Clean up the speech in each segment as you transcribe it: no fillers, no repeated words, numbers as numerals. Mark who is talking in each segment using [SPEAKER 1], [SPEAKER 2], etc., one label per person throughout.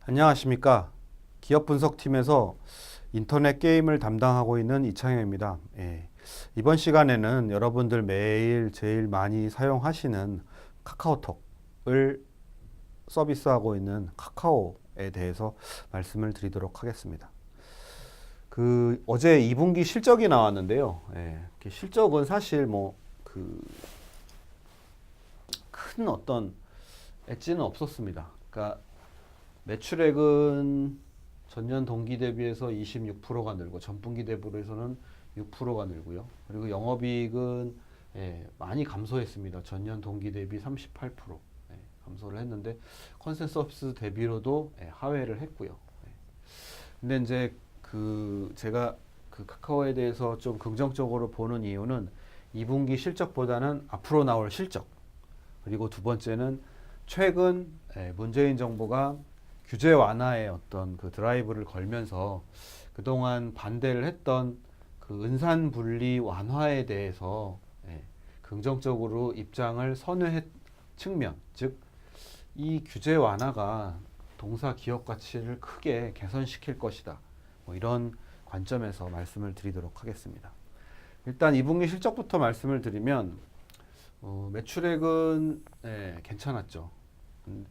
[SPEAKER 1] 안녕하십니까. 기업 분석팀에서 인터넷 게임을 담당하고 있는 이창현입니다. 이번 시간에는 여러분들 매일 제일 많이 사용하시는 카카오톡을 서비스하고 있는 카카오에 대해서 말씀을 드리도록 하겠습니다. 어제 2분기 실적이 나왔는데요. 실적은 사실 큰 어떤 엣지는 없었습니다. 그러니까 매출액은 전년 동기 대비해서 26%가 늘고 전분기 대비해서는 6%가 늘고요. 그리고 영업이익은 많이 감소했습니다. 전년 동기 대비 38% 감소를 했는데 컨센서스 대비로도 하회를 했고요. 근데 이제 제가 카카오에 대해서 좀 긍정적으로 보는 이유는 2분기 실적보다는 앞으로 나올 실적, 그리고 두 번째는 최근 문재인 정부가 규제 완화의 어떤 그 드라이브를 걸면서 그동안 반대를 했던 그 은산 분리 완화에 대해서 긍정적으로 입장을 선회했 측면, 즉 이 규제 완화가 동사 기업 가치를 크게 개선시킬 것이다. 이런 관점에서 말씀을 드리도록 하겠습니다. 일단 2분기 실적부터 말씀을 드리면 매출액은 괜찮았죠.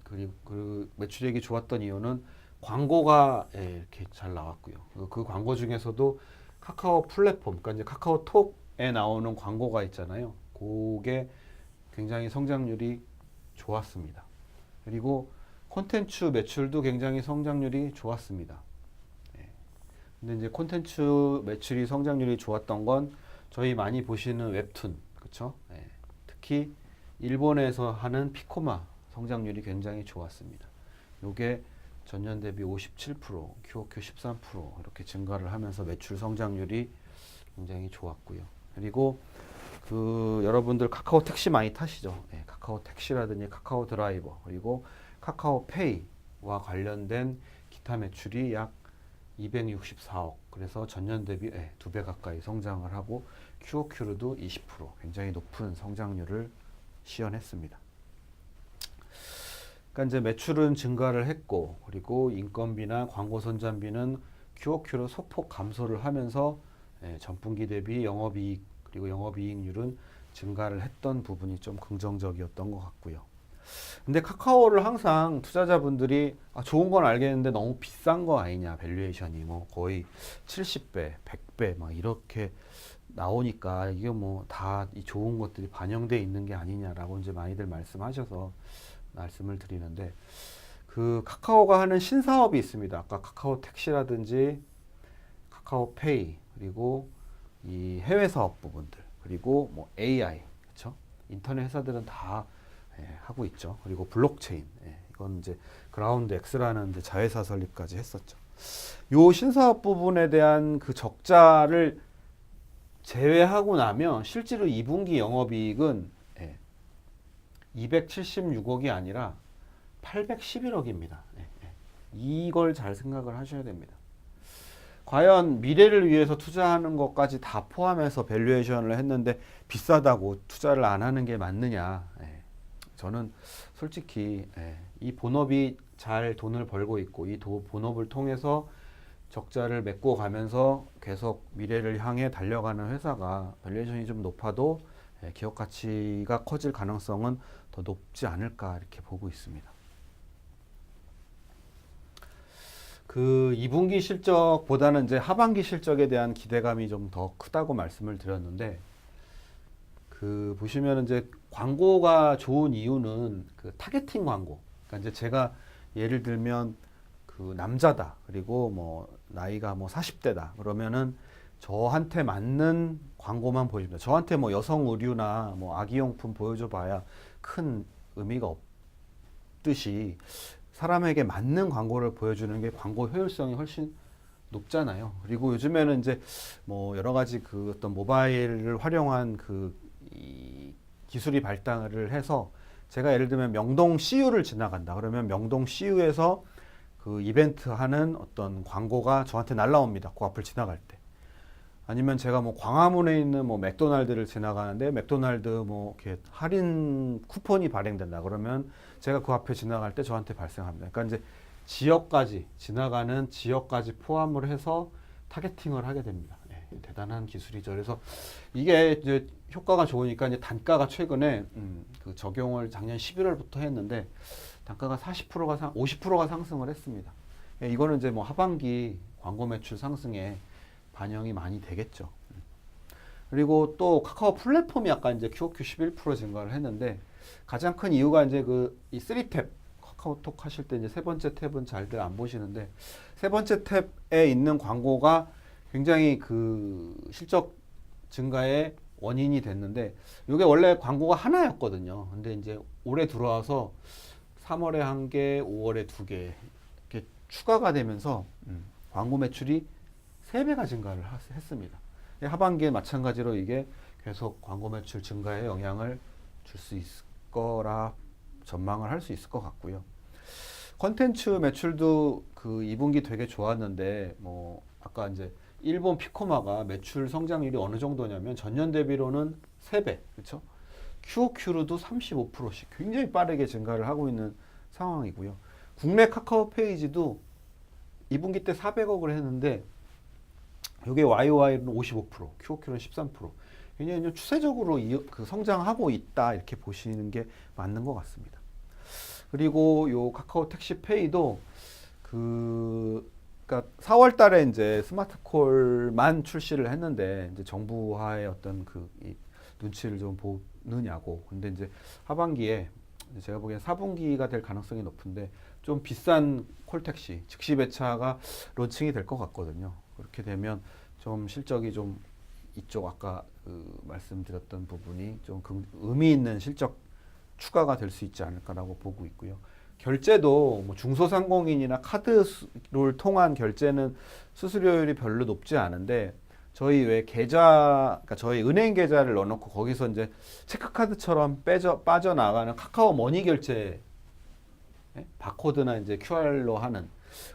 [SPEAKER 1] 그리고 그 매출액이 좋았던 이유는 광고가 이렇게 잘 나왔고요. 그 광고 중에서도 카카오 플랫폼, 그러니까 이제 카카오톡에 나오는 광고가 있잖아요. 그게 굉장히 성장률이 좋았습니다. 그리고 콘텐츠 매출도 굉장히 성장률이 좋았습니다. 근데 이제 콘텐츠 매출이 성장률이 좋았던 건 저희 많이 보시는 웹툰, 그렇죠? 특히 일본에서 하는 피코마 성장률이 굉장히 좋았습니다. 요게 전년 대비 57%, QOQ 13% 이렇게 증가를 하면서 매출 성장률이 굉장히 좋았고요. 그리고 여러분들 카카오 택시 많이 타시죠? 카카오 택시라든지 카카오 드라이버, 그리고 카카오 페이와 관련된 기타 매출이 약 264억, 그래서 전년 대비 2배 가까이 성장을 하고 QOQ로도 20% 굉장히 높은 성장률을 시현했습니다. 그러니까 이제 매출은 증가를 했고, 그리고 인건비나 광고 선전비는 QOQ로 소폭 감소를 하면서 전분기 대비 영업이익, 그리고 영업이익률은 증가를 했던 부분이 좀 긍정적이었던 것 같고요. 근데 카카오를 항상 투자자분들이 좋은 건 알겠는데 너무 비싼 거 아니냐, 밸류에이션이 거의 70배, 100배 막 이렇게 나오니까 이게 다 이 좋은 것들이 반영돼 있는 게 아니냐라고 이제 많이들 말씀하셔서 말씀을 드리는데, 카카오가 하는 신사업이 있습니다. 아까 카카오 택시라든지 카카오 페이, 그리고 이 해외 사업 부분들, 그리고 AI, 그렇죠? 인터넷 회사들은 다 하고 있죠. 그리고 블록체인, 이건 이제 그라운드 X라는 이제 자회사 설립까지 했었죠. 요 신사업 부분에 대한 그 적자를 제외하고 나면 실제로 2분기 영업이익은 276억이 아니라 811억입니다. 이걸 잘 생각을 하셔야 됩니다. 과연 미래를 위해서 투자하는 것까지 다 포함해서 밸류에이션을 했는데 비싸다고 투자를 안 하는 게 맞느냐? 저는 솔직히 이 본업이 잘 돈을 벌고 있고, 이 본업을 통해서 적자를 메꿔 가면서 계속 미래를 향해 달려가는 회사가 밸류에이션이 좀 높아도 기업 가치가 커질 가능성은 더 높지 않을까 이렇게 보고 있습니다. 2분기 실적보다는 이제 하반기 실적에 대한 기대감이 좀 더 크다고 말씀을 드렸는데, 보시면 이제 광고가 좋은 이유는 타겟팅 광고. 그러니까 이제 제가 예를 들면 남자다, 그리고 나이가 40대다 그러면은 저한테 맞는 광고만 보여줍니다. 저한테 여성 의류나 아기용품 보여줘 봐야 큰 의미가 없듯이 사람에게 맞는 광고를 보여주는 게 광고 효율성이 훨씬 높잖아요. 그리고 요즘에는 이제 여러 가지 어떤 모바일을 활용한 이 기술이 발달을 해서, 제가 예를 들면 명동 CU를 지나간다 그러면 명동 CU에서 이벤트 하는 어떤 광고가 저한테 날라옵니다. 그 앞을 지나갈 때. 아니면 제가 광화문에 있는 맥도날드를 지나가는데 맥도날드 이렇게 할인 쿠폰이 발행된다 그러면 제가 그 앞에 지나갈 때 저한테 발생합니다. 그러니까 이제 지역까지 지나가는 지역까지 포함을 해서 타겟팅을 하게 됩니다. 대단한 기술이죠. 그래서 이게 이제 효과가 좋으니까 이제 단가가 최근에 그 적용을 작년 11월부터 했는데 단가가 40%가 50%가 상승을 했습니다. 이거는 이제 뭐 하반기 광고 매출 상승에 반영이 많이 되겠죠. 그리고 또 카카오 플랫폼이 아까 이제 QoQ 11% 증가를 했는데 가장 큰 이유가 이제 이 3탭 카카오톡 하실 때 이제 세 번째 탭은 잘들 안 보시는데 세 번째 탭에 있는 광고가 굉장히 그 실적 증가의 원인이 됐는데 이게 원래 광고가 하나였거든요. 근데 이제 올해 들어와서 3월에 한 개, 5월에 두 개 이렇게 추가가 되면서 광고 매출이 3배가 증가를 했습니다. 하반기에 마찬가지로 이게 계속 광고 매출 증가에 영향을 줄 수 있을 거라 전망을 할 수 있을 것 같고요. 컨텐츠 매출도 그 2분기 되게 좋았는데 뭐 아까 이제 일본 피코마가 매출 성장률이 어느 정도냐면 전년 대비로는 3배, 그렇죠? QoQ로도 35%씩 굉장히 빠르게 증가를 하고 있는 상황이고요. 국내 카카오 페이지도 2분기 때 400억을 했는데 이게 YOY는 55%, QoQ는 13%. 굉장히 좀 추세적으로 그 성장하고 있다 이렇게 보시는 게 맞는 것 같습니다. 그리고 요 카카오 택시페이도 그러니까 4월 달에 이제 스마트콜만 출시를 했는데 이제 정부와의 어떤 이 눈치를 좀 보느냐고. 근데 이제 하반기에 제가 보기엔 4분기가 될 가능성이 높은데 좀 비싼 콜택시, 즉시 배차가 론칭이 될 것 같거든요. 그렇게 되면 좀 실적이 좀 이쪽 아까 말씀드렸던 부분이 좀 의미 있는 실적 추가가 될 수 있지 않을까라고 보고 있고요. 결제도 뭐 중소상공인이나 카드를 통한 결제는 수수료율이 별로 높지 않은데 저희 왜 계좌, 그러니까 저희 은행 계좌를 넣어놓고 거기서 이제 체크카드처럼 빠져나가는 카카오 머니 결제 바코드나 이제 QR로 하는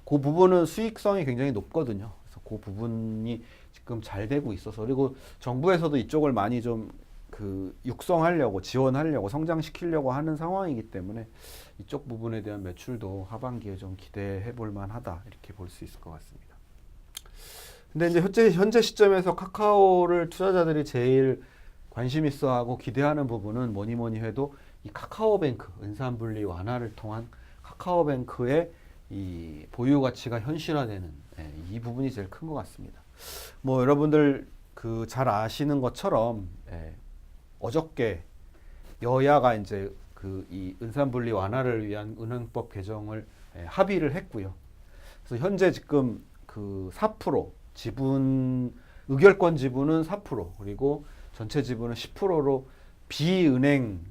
[SPEAKER 1] 그 부분은 수익성이 굉장히 높거든요. 그래서 그 부분이 지금 잘 되고 있어서 그리고 정부에서도 이쪽을 많이 좀 육성하려고 지원하려고 성장시키려고 하는 상황이기 때문에 이쪽 부분에 대한 매출도 하반기에 좀 기대해 볼 만하다 이렇게 볼 수 있을 것 같습니다. 근데 이제 현재 시점에서 카카오를 투자자들이 제일 관심 있어 하고 기대하는 부분은 뭐니 해도 이 카카오뱅크 은산분리 완화를 통한 카카오뱅크의 이 보유 가치가 현실화되는 이 부분이 제일 큰 것 같습니다. 뭐 여러분들 잘 아시는 것처럼 어저께 여야가 이제 이 은산분리 완화를 위한 은행법 개정을 합의를 했고요. 그래서 현재 지금 4% 지분 의결권 지분은 4% 그리고 전체 지분은 10%로 비은행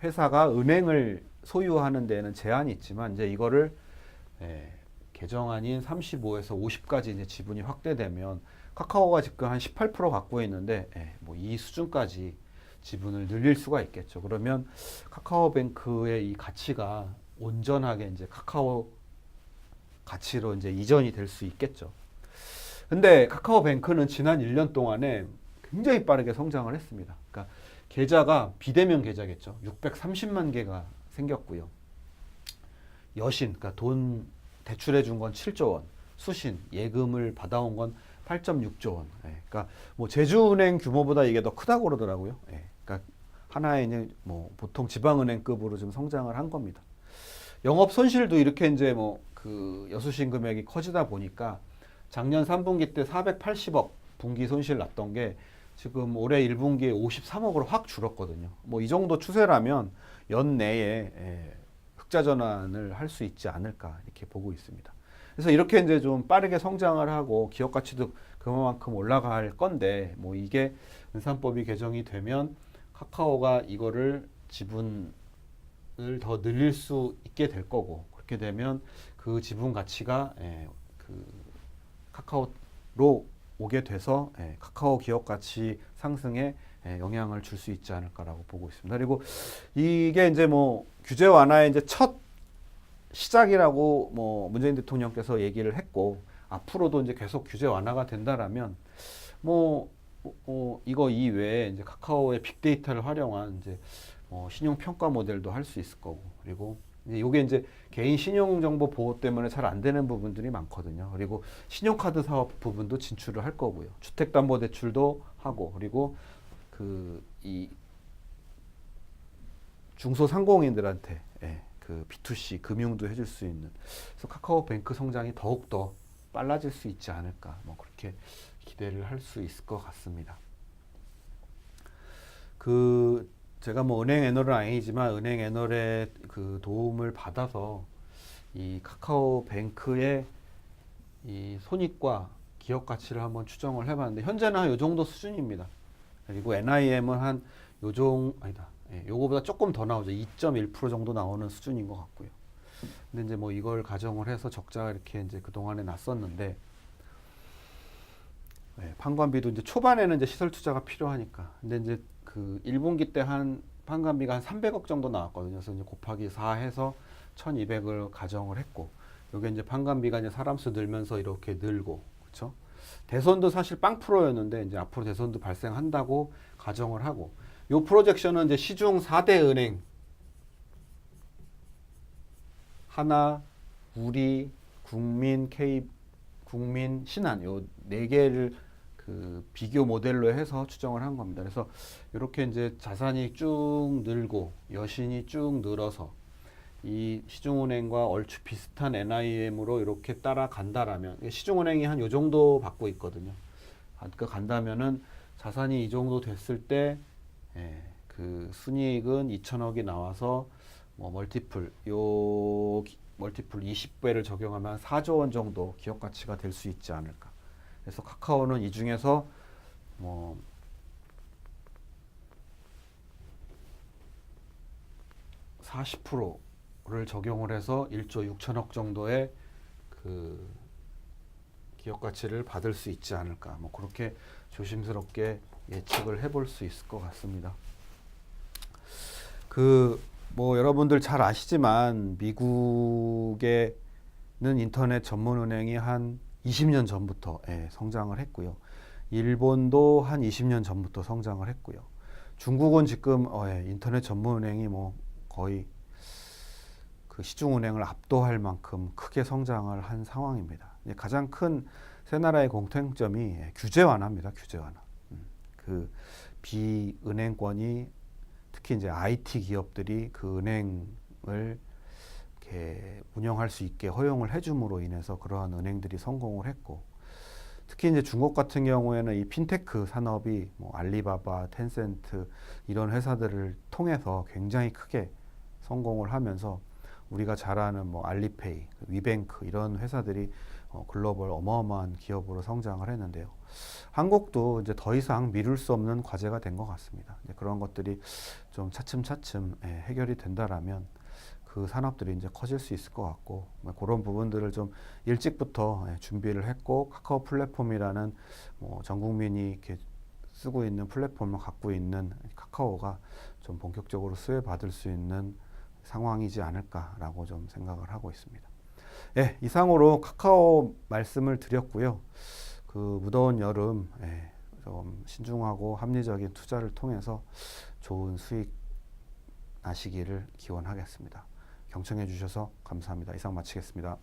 [SPEAKER 1] 회사가 은행을 소유하는 데는 제한이 있지만 이제 이거를 개정안인 35에서 50까지 이제 지분이 확대되면 카카오가 지금 한 18% 갖고 있는데 뭐 이 수준까지 지분을 늘릴 수가 있겠죠. 그러면 카카오뱅크의 이 가치가 온전하게 이제 카카오 가치로 이제 이전이 될 수 있겠죠. 근데 카카오뱅크는 지난 1년 동안에 굉장히 빠르게 성장을 했습니다. 그러니까 계좌가 비대면 계좌겠죠. 630만 개가 생겼고요. 여신, 그러니까 돈 대출해 준 건 7조 원, 수신, 예금을 받아온 건 8.6조 원. 그러니까 뭐 제주은행 규모보다 이게 더 크다고 그러더라고요. 그러니까 하나의 이제 뭐 보통 지방은행급으로 좀 성장을 한 겁니다. 영업 손실도 이렇게 이제 뭐 여수신 금액이 커지다 보니까 작년 3분기 때 480억 분기 손실 났던 게 지금 올해 1분기에 53억으로 확 줄었거든요. 뭐 이 정도 추세라면 연내에 흑자 전환을 할 수 있지 않을까 이렇게 보고 있습니다. 그래서 이렇게 이제 좀 빠르게 성장을 하고 기업 가치도 그만큼 올라갈 건데 뭐 이게 은산법이 개정이 되면 카카오가 이거를 지분을 더 늘릴 수 있게 될 거고 그렇게 되면 그 지분 가치가 카카오로 오게 돼서 카카오 기업 가치 상승에 영향을 줄 수 있지 않을까라고 보고 있습니다. 그리고 이게 이제 뭐 규제 완화의 이제 첫 시작이라고 뭐 문재인 대통령께서 얘기를 했고 앞으로도 이제 계속 규제 완화가 된다라면 이거 이외에 이제 카카오의 빅데이터를 활용한 이제 신용 평가 모델도 할 수 있을 거고 그리고 요게 이제 개인 신용정보 보호 때문에 잘 안 되는 부분들이 많거든요. 그리고 신용카드 사업 부분도 진출을 할 거고요. 주택담보대출도 하고, 그리고 이 중소상공인들한테 그 B2C 금융도 해줄 수 있는, 그래서 카카오뱅크 성장이 더욱더 빨라질 수 있지 않을까, 뭐 그렇게 기대를 할 수 있을 것 같습니다. 제가 뭐 은행 애널은 아니지만 은행 애널의 그 도움을 받아서 이 카카오뱅크의 이 손익과 기업 가치를 한번 추정을 해봤는데, 현재는 한 요 정도 수준입니다. 그리고 NIM은 한 아니다. 요거보다 조금 더 나오죠. 2.1% 정도 나오는 수준인 것 같고요. 근데 이제 뭐 이걸 가정을 해서 적자가 이렇게 이제 그동안에 났었는데, 판관비도 이제 초반에는 이제 시설 투자가 필요하니까. 근데 이제 그 1분기 때 한 판관비가 한 300억 정도 나왔거든요. 그래서 이제 곱하기 4 해서 1200을 가정을 했고, 요게 이제 판관비가 이제 사람 수 늘면서 이렇게 늘고, 그렇죠? 대손도 사실 빵 프로였는데 이제 앞으로 대손도 발생한다고 가정을 하고, 요 프로젝션은 이제 시중 4대 은행, 하나, 우리, 국민, 국민, 신한, 요 네 개를 그 비교 모델로 해서 추정을 한 겁니다. 그래서 이렇게 이제 자산이 쭉 늘고 여신이 쭉 늘어서 이 시중은행과 얼추 비슷한 NIM으로 이렇게 따라간다라면, 시중은행이 한 요 정도 받고 있거든요. 그러니까 간다면은 자산이 이 정도 됐을 때, 그 순이익은 2천억이 나와서 뭐 멀티플 20배를 적용하면 4조 원 정도 기업 가치가 될 수 있지 않을까. 그래서 카카오는 이 중에서 뭐 40%를 적용을 해서 1조 6천억 정도의 그 기업 가치를 받을 수 있지 않을까. 뭐 그렇게 조심스럽게 예측을 해볼 수 있을 것 같습니다. 뭐 여러분들 잘 아시지만 미국에는 인터넷 전문 은행이 한 20년 전부터 성장을 했고요. 일본도 한 20년 전부터 성장을 했고요. 중국은 지금 인터넷 전문 은행이 뭐 거의 그 시중은행을 압도할 만큼 크게 성장을 한 상황입니다. 가장 큰 세 나라의 공통점이 규제 완화입니다. 규제 완화. 그 비은행권이, 특히 이제 IT 기업들이 그 은행을 이렇게 운영할 수 있게 허용을 해줌으로 인해서 그러한 은행들이 성공을 했고, 특히 이제 중국 같은 경우에는 이 핀테크 산업이 뭐 알리바바, 텐센트 이런 회사들을 통해서 굉장히 크게 성공을 하면서 우리가 잘 아는 뭐 알리페이, 위뱅크 이런 회사들이 글로벌 어마어마한 기업으로 성장을 했는데요. 한국도 이제 더 이상 미룰 수 없는 과제가 된 것 같습니다. 그런 것들이 좀 차츰차츰 해결이 된다라면 그 산업들이 이제 커질 수 있을 것 같고, 그런 부분들을 좀 일찍부터 준비를 했고, 카카오 플랫폼이라는 뭐 전 국민이 이렇게 쓰고 있는 플랫폼을 갖고 있는 카카오가 좀 본격적으로 수혜받을 수 있는 상황이지 않을까라고 좀 생각을 하고 있습니다. 이상으로 카카오 말씀을 드렸고요. 그 무더운 여름 좀 신중하고 합리적인 투자를 통해서 좋은 수익 나시기를 기원하겠습니다. 경청해 주셔서 감사합니다. 이상 마치겠습니다.